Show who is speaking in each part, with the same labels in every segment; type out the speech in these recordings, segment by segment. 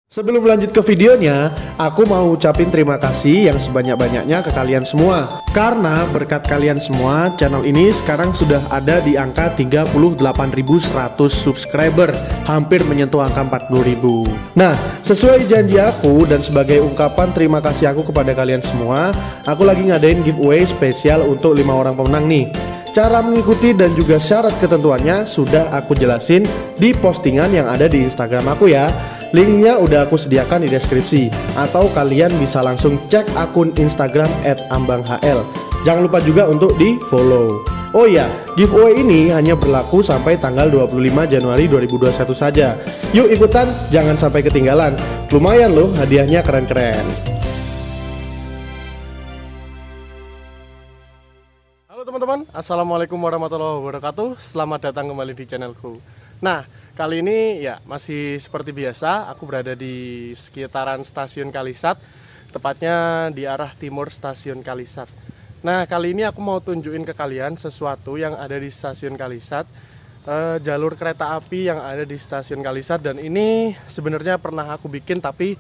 Speaker 1: Sebelum lanjut ke videonya, aku mau ucapin terima kasih yang sebanyak-banyaknya ke kalian semua. Karena berkat kalian semua, channel ini sekarang sudah ada di angka 38.100 subscriber, hampir menyentuh angka 40.000. Nah, sesuai janji aku dan sebagai ungkapan terima kasih aku kepada kalian semua, aku lagi ngadain giveaway spesial untuk 5 orang pemenang nih. Cara mengikuti dan juga syarat ketentuannya sudah aku jelasin di postingan yang ada di Instagram aku ya. Linknya udah aku sediakan di deskripsi. Atau kalian bisa langsung cek akun Instagram @ambanghl. Jangan lupa juga untuk di follow. Oh iya, giveaway ini hanya berlaku sampai tanggal 25 Januari 2021 saja. Yuk ikutan, jangan sampai ketinggalan. Lumayan loh, hadiahnya keren-keren. Halo teman-teman, assalamualaikum warahmatullahi wabarakatuh. Selamat datang kembali di channelku. Nah, kali ini ya masih seperti biasa, aku berada di sekitaran stasiun Kalisat, tepatnya di arah timur stasiun Kalisat. Nah, kali ini aku mau tunjukin ke kalian sesuatu yang ada di stasiun Kalisat, jalur kereta api yang ada di stasiun Kalisat. Dan ini sebenarnya pernah aku bikin tapi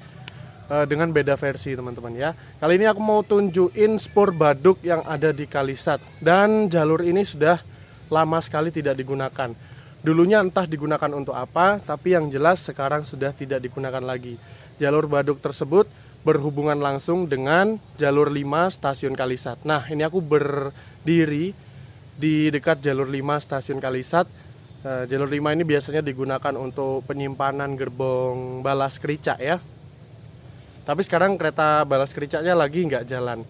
Speaker 1: dengan beda versi teman-teman ya. Kali ini aku mau tunjukin spur Baduk yang ada di Kalisat. Dan jalur ini sudah lama sekali tidak digunakan. Dulunya entah digunakan untuk apa, tapi yang jelas sekarang sudah tidak digunakan lagi. Jalur Baduk tersebut berhubungan langsung dengan jalur 5 stasiun Kalisat. Nah, ini aku berdiri di dekat jalur 5 stasiun Kalisat. Jalur 5 ini biasanya digunakan untuk penyimpanan gerbong balas kericak ya. Tapi sekarang kereta balas kericaknya lagi nggak jalan.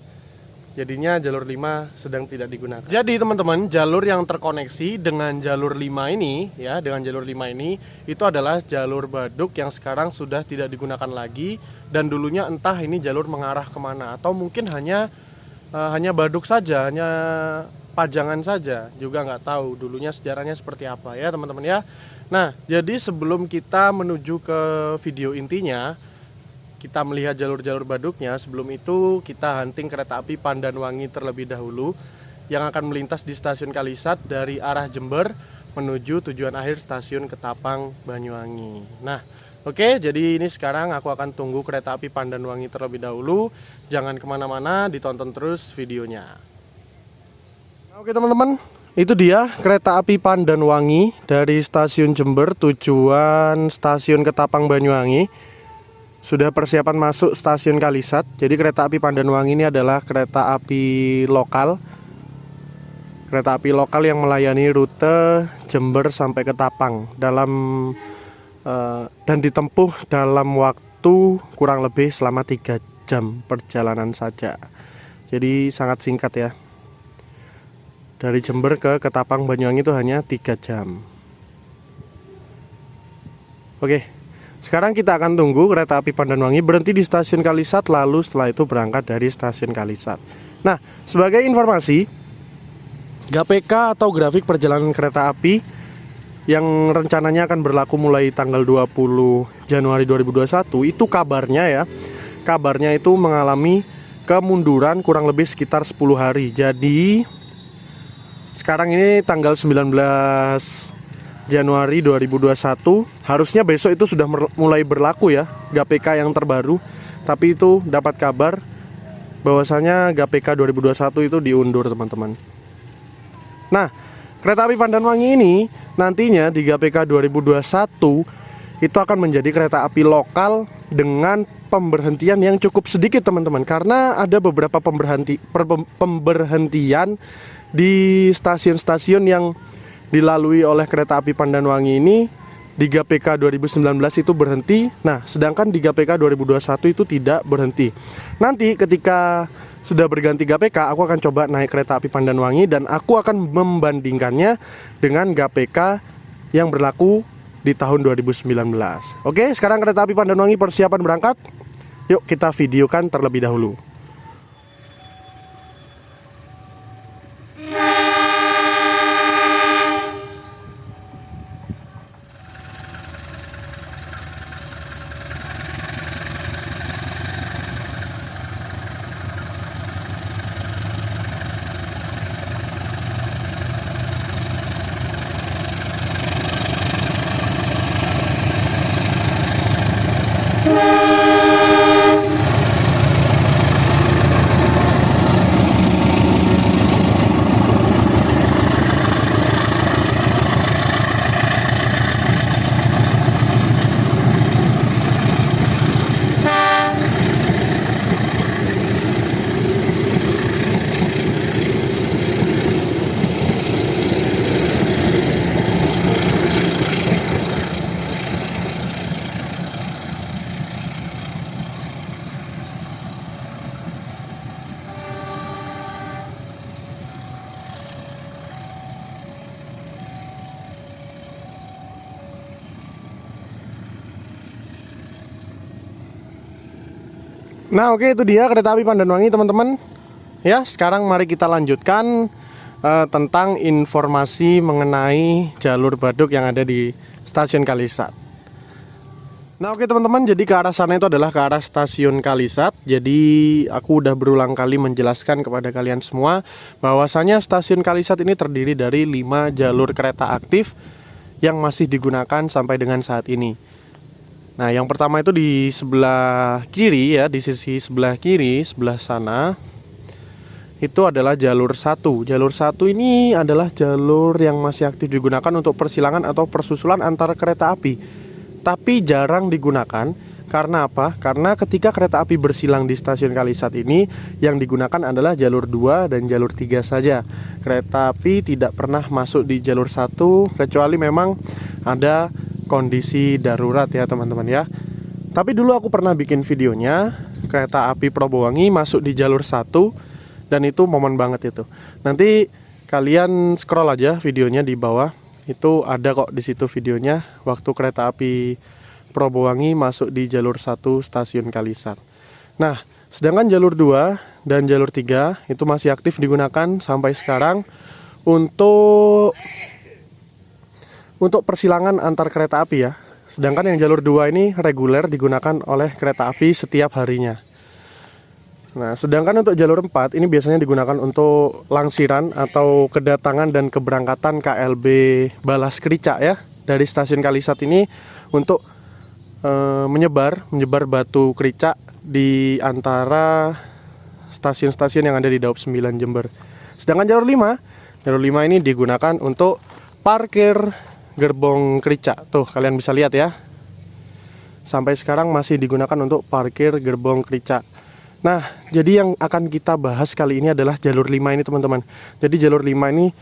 Speaker 1: Jadinya jalur 5 sedang tidak digunakan. Jadi teman-teman, jalur yang terkoneksi dengan jalur 5 ini ya, dengan jalur 5 ini itu adalah jalur Baduk yang sekarang sudah tidak digunakan lagi. Dan dulunya entah ini jalur mengarah kemana, atau mungkin hanya Baduk saja, hanya pajangan saja, juga nggak tahu dulunya sejarahnya seperti apa ya teman-teman ya. Nah, jadi sebelum kita menuju ke video intinya, kita melihat jalur-jalur Baduknya, sebelum itu kita hunting kereta api Pandanwangi terlebih dahulu yang akan melintas di stasiun Kalisat dari arah Jember menuju tujuan akhir stasiun Ketapang, Banyuwangi. Nah, oke, jadi ini sekarang aku akan tunggu kereta api Pandanwangi terlebih dahulu. Jangan kemana-mana, ditonton terus videonya. Nah, oke teman-teman, itu dia kereta api Pandanwangi dari stasiun Jember tujuan stasiun Ketapang, Banyuwangi. Sudah persiapan masuk stasiun Kalisat. Jadi kereta api Pandanwangi ini adalah kereta api lokal. Kereta api lokal yang melayani rute Jember sampai Ketapang dan ditempuh dalam waktu kurang lebih selama 3 jam perjalanan saja. Jadi sangat singkat ya. Dari Jember ke Ketapang Banyuwangi itu hanya 3 jam. Oke. Sekarang kita akan tunggu kereta api Pandanwangi berhenti di stasiun Kalisat, lalu setelah itu berangkat dari stasiun Kalisat. Nah, sebagai informasi, GPK atau grafik perjalanan kereta api yang rencananya akan berlaku mulai tanggal 20 Januari 2021 itu kabarnya itu mengalami kemunduran kurang lebih sekitar 10 hari. Jadi sekarang ini tanggal 19 Januari 2021, harusnya besok itu sudah mulai berlaku ya GPK yang terbaru. Tapi itu dapat kabar bahwasanya GPK 2021 itu diundur teman-teman. Nah, kereta api Pandanwangi ini nantinya di GPK 2021 itu akan menjadi kereta api lokal dengan pemberhentian yang cukup sedikit teman-teman. Karena ada beberapa pemberhentian di stasiun-stasiun yang dilalui oleh kereta api Pandanwangi ini. Di GPK 2019 itu berhenti. Nah, sedangkan di GPK 2021 itu tidak berhenti. Nanti ketika sudah berganti GPK, aku akan coba naik kereta api Pandanwangi dan aku akan membandingkannya dengan GPK yang berlaku di tahun 2019. Oke, sekarang kereta api Pandanwangi persiapan berangkat. Yuk kita videokan terlebih dahulu. Nah oke, itu dia kereta api Pandanwangi teman-teman. Ya, sekarang mari kita lanjutkan tentang informasi mengenai jalur Baduk yang ada di stasiun Kalisat. Nah oke teman-teman, jadi ke arah sana itu adalah ke arah stasiun Kalisat. Jadi aku udah berulang kali menjelaskan kepada kalian semua bahwasanya stasiun Kalisat ini terdiri dari 5 jalur kereta aktif yang masih digunakan sampai dengan saat ini. Nah yang pertama itu di sebelah kiri ya, di sisi sebelah kiri, sebelah sana itu adalah jalur 1. Jalur 1 ini adalah jalur yang masih aktif digunakan untuk persilangan atau persusulan antar kereta api. Tapi jarang digunakan. Karena apa? Karena ketika kereta api bersilang di stasiun Kalisat ini, yang digunakan adalah jalur 2 dan jalur 3 saja. Kereta api tidak pernah masuk di jalur 1 kecuali memang ada kondisi darurat ya teman-teman ya. Tapi dulu aku pernah bikin videonya, kereta api Probowangi masuk di jalur 1. Dan itu momen banget itu. Nanti kalian scroll aja videonya di bawah. Itu ada kok di situ videonya waktu kereta api Probowangi masuk di jalur 1 stasiun Kalisat. Nah, sedangkan jalur 2 dan jalur 3 itu masih aktif digunakan sampai sekarang untuk persilangan antar kereta api ya. Sedangkan yang jalur 2 ini reguler digunakan oleh kereta api setiap harinya. Nah, sedangkan untuk jalur 4 ini biasanya digunakan untuk langsiran atau kedatangan dan keberangkatan KLB Balas Krica ya, dari stasiun Kalisat ini untuk menyebar batu krica di antara stasiun-stasiun yang ada di Daob 9 Jember. Sedangkan jalur 5 ini digunakan untuk parkir gerbong krica. Tuh, kalian bisa lihat ya. Sampai sekarang masih digunakan untuk parkir gerbong krica. Nah, jadi yang akan kita bahas kali ini adalah jalur 5 ini teman-teman. Jadi jalur 5 ini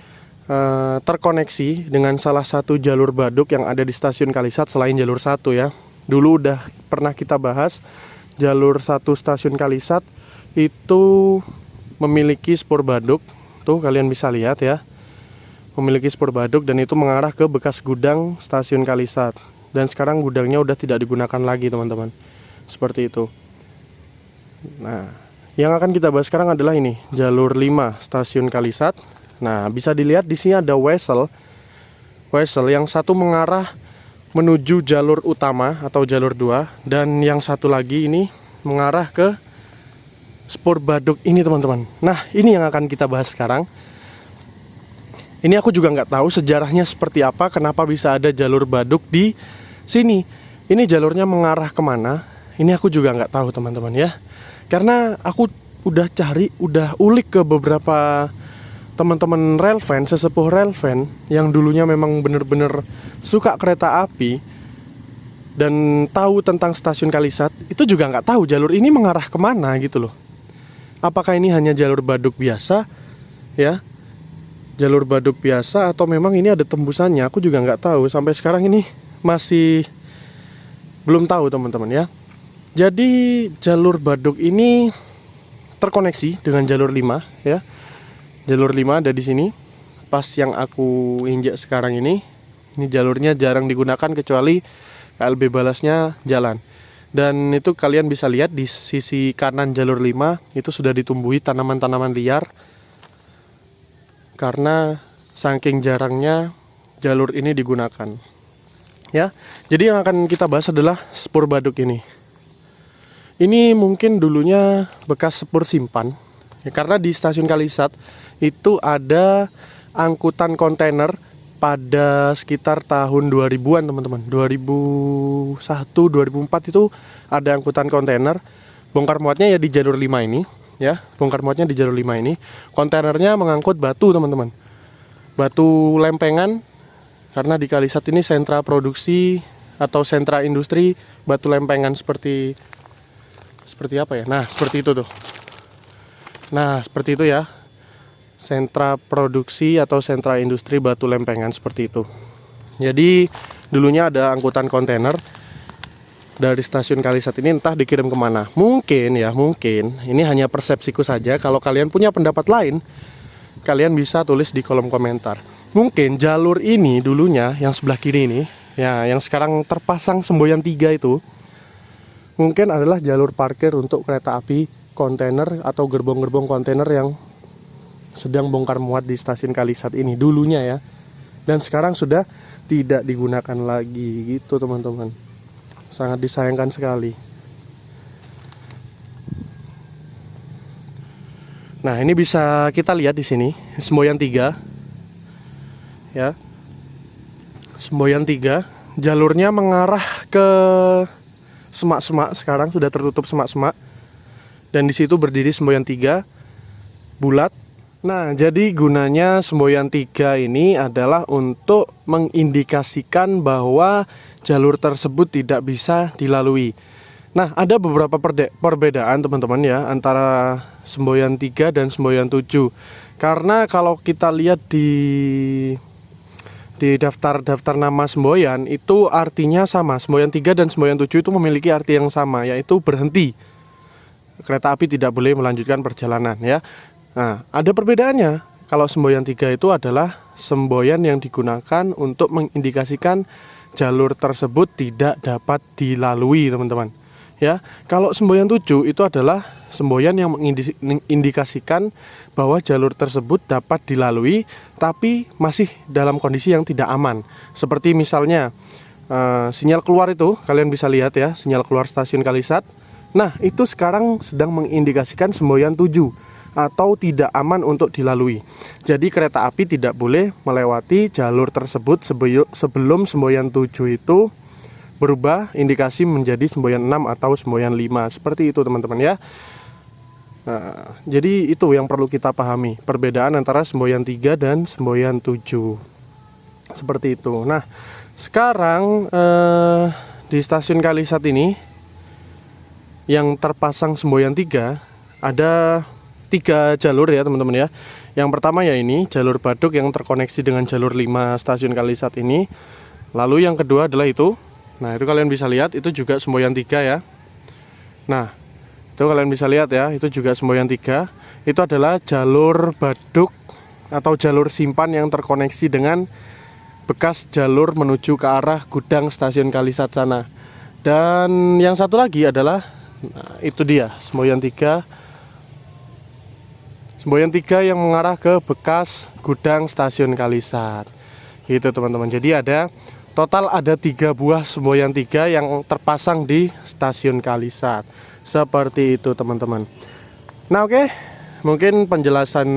Speaker 1: terkoneksi dengan salah satu jalur Baduk yang ada di stasiun Kalisat selain jalur 1 ya. Dulu udah pernah kita bahas jalur 1 stasiun Kalisat itu memiliki spur Baduk. Tuh kalian bisa lihat ya. Memiliki spur Baduk dan itu mengarah ke bekas gudang stasiun Kalisat. Dan sekarang gudangnya udah tidak digunakan lagi teman-teman. Seperti itu. Nah, yang akan kita bahas sekarang adalah ini, jalur 5 stasiun Kalisat. Nah, bisa dilihat di sini ada wesel yang satu mengarah menuju jalur utama atau jalur 2 dan yang satu lagi ini mengarah ke spur Baduk ini teman-teman. Nah, ini yang akan kita bahas sekarang. Ini aku juga nggak tahu sejarahnya seperti apa, kenapa bisa ada jalur Baduk di sini. Ini jalurnya mengarah kemana? Ini aku juga nggak tahu teman-teman ya. Karena aku udah ulik ke beberapa teman-teman railfan, sesepuh railfan yang dulunya memang bener-bener suka kereta api dan tahu tentang stasiun Kalisat, itu juga nggak tahu jalur ini mengarah kemana gitu loh. Apakah ini hanya jalur Baduk biasa ya, jalur Baduk biasa atau memang ini ada tembusannya? Aku juga nggak tahu, sampai sekarang ini masih belum tahu teman-teman ya. Jadi jalur Baduk ini terkoneksi dengan jalur 5 ya. Jalur 5 ada di sini. Pas yang aku injak sekarang ini jalurnya jarang digunakan kecuali KLB Balasnya jalan. Dan itu kalian bisa lihat di sisi kanan jalur 5 itu sudah ditumbuhi tanaman-tanaman liar. Karena saking jarangnya jalur ini digunakan. Ya. Jadi yang akan kita bahas adalah spur Baduk ini. Ini mungkin dulunya bekas spur simpan ya, karena di stasiun Kalisat itu ada angkutan kontainer pada sekitar tahun 2000-an teman-teman. 2001, 2004 itu ada angkutan kontainer. Bongkar muatnya ya di jalur 5 ini ya. Bongkar muatnya di jalur 5 ini. Kontainernya mengangkut batu teman-teman. Batu lempengan, karena di Kalisat ini sentra produksi atau sentra industri batu lempengan seperti apa ya? Nah, seperti itu tuh. Nah, seperti itu ya. Sentra produksi atau sentra industri batu lempengan seperti itu. Jadi, dulunya ada angkutan kontainer dari stasiun Kalisat ini, entah dikirim kemana. Mungkin ini hanya persepsiku saja. Kalau kalian punya pendapat lain, kalian bisa tulis di kolom komentar. Mungkin jalur ini dulunya yang sebelah kiri ini, ya, yang sekarang terpasang semboyan 3 itu, mungkin adalah jalur parkir untuk kereta api kontainer atau gerbong-gerbong kontainer yang sedang bongkar muat di stasiun Kalisat ini dulunya ya. Dan sekarang sudah tidak digunakan lagi gitu teman-teman. Sangat disayangkan sekali. Nah, ini bisa kita lihat di sini Semboyan 3 ya. Semboyan 3 jalurnya mengarah ke semak-semak, sekarang sudah tertutup semak-semak. Dan di situ berdiri Semboyan 3 bulat. Nah, jadi gunanya Semboyan 3 ini adalah untuk mengindikasikan bahwa jalur tersebut tidak bisa dilalui. Nah, ada beberapa perbedaan teman-teman ya antara Semboyan 3 dan Semboyan 7. Karena kalau kita lihat di daftar nama semboyan itu artinya sama. Semboyan 3 dan Semboyan 7 itu memiliki arti yang sama, yaitu berhenti. Kereta api tidak boleh melanjutkan perjalanan ya. Nah, ada perbedaannya. Kalau Semboyan 3 itu adalah semboyan yang digunakan untuk mengindikasikan jalur tersebut tidak dapat dilalui, teman-teman. Ya, kalau Semboyan 7 itu adalah semboyan yang mengindikasikan bahwa jalur tersebut dapat dilalui tapi masih dalam kondisi yang tidak aman. Seperti misalnya sinyal keluar itu, kalian bisa lihat ya, sinyal keluar stasiun Kalisat. Nah, itu sekarang sedang mengindikasikan Semboyan 7 atau tidak aman untuk dilalui. Jadi kereta api tidak boleh melewati jalur tersebut sebelum Semboyan 7 itu berubah indikasi menjadi Semboyan 6 atau Semboyan 5. Seperti itu teman-teman ya. Nah, jadi itu yang perlu kita pahami, perbedaan antara Semboyan 3 dan Semboyan 7. Seperti itu. Nah, sekarang di stasiun Kalisat ini yang terpasang Semboyan 3 ada 3 jalur ya teman-teman ya. Yang pertama ya ini jalur Baduk yang terkoneksi dengan jalur 5 stasiun Kalisat ini. Lalu yang kedua adalah itu. Nah, itu kalian bisa lihat itu juga Semboyan 3 ya. Nah, itu kalian bisa lihat ya, itu juga Semboyan 3. Itu adalah jalur Baduk atau jalur simpan yang terkoneksi dengan bekas jalur menuju ke arah gudang stasiun Kalisat sana. Dan yang satu lagi adalah itu dia Semboyan 3. Semboyan 3 yang mengarah ke bekas gudang stasiun Kalisat. Gitu teman-teman. Jadi total ada 3 buah Semboyan 3 yang terpasang di stasiun Kalisat. Seperti itu teman-teman. Nah, oke. Mungkin penjelasan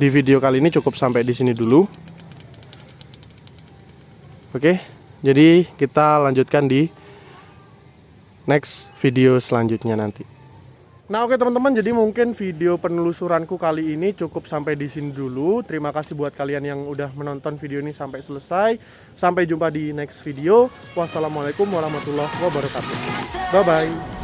Speaker 1: di video kali ini cukup sampai di sini dulu. Oke. Jadi kita lanjutkan di next video selanjutnya nanti. Nah, oke teman-teman, jadi mungkin video penelusuranku kali ini cukup sampai di sini dulu. Terima kasih buat kalian yang udah menonton video ini sampai selesai. Sampai jumpa di next video. Wassalamualaikum warahmatullahi wabarakatuh. Bye bye.